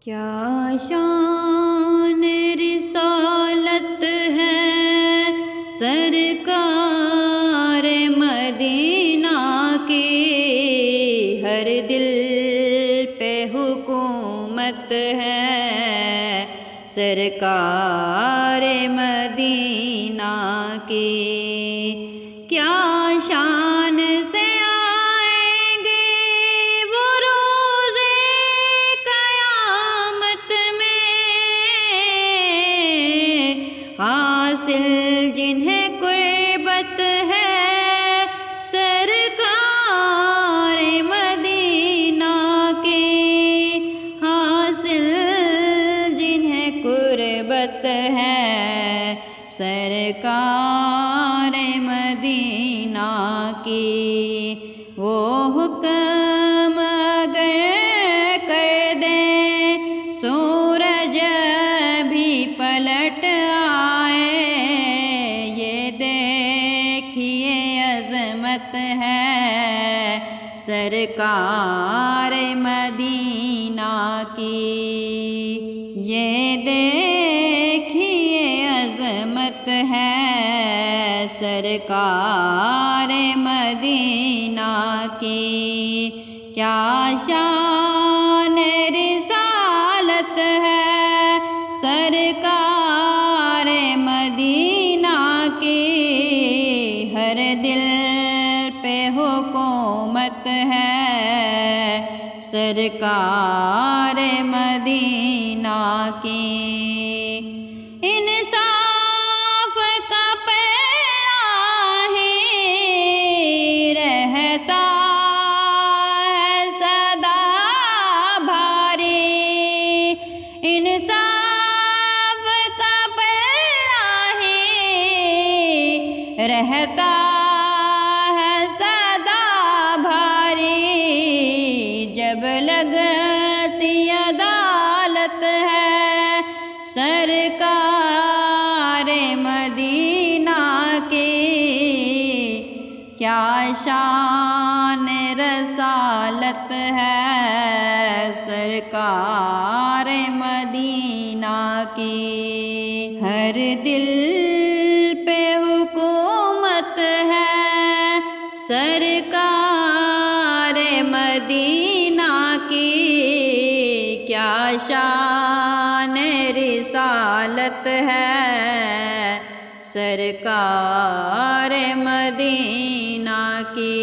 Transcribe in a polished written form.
کیا شان رسالت ہے سرکار مدینہ کی، ہر دل پہ حکومت ہے سرکار مدینہ کی۔ کیا شان سے آئیں گے وہ روز قیامت میں، حاصل جنہیں قربت ہے سرکار مدینہ کی، حاصل جنہیں قربت ہے سرکار مدینہ کی۔ وہ حکم اگر کر دیں سورج بھی پلٹ آئے، یہ دیکھیے عظمت ہے سرکار مدینہ کی، یہ دیکھیے عظمت ہے سرکار مدینہ کی۔ کیا شان رسالت ہے سرکار مدینہ کی، ہر دل پہ حکومت ہے سرکار مدینہ کی۔ انصاف کا پلہ ہی رہتا ہے سدا بھاری، انصاف کا پلہ ہی رہتا ہے سدا بھاری، جب لگتی عدالت ہے سرکار مدینہ کی۔ کیا شان رسالت ہے سرکار مدینہ کی، ہر دل پہ حکومت ہے سرکار مدینہ کی۔ کیا شان رسالت ہے سرکار مدینہ کی۔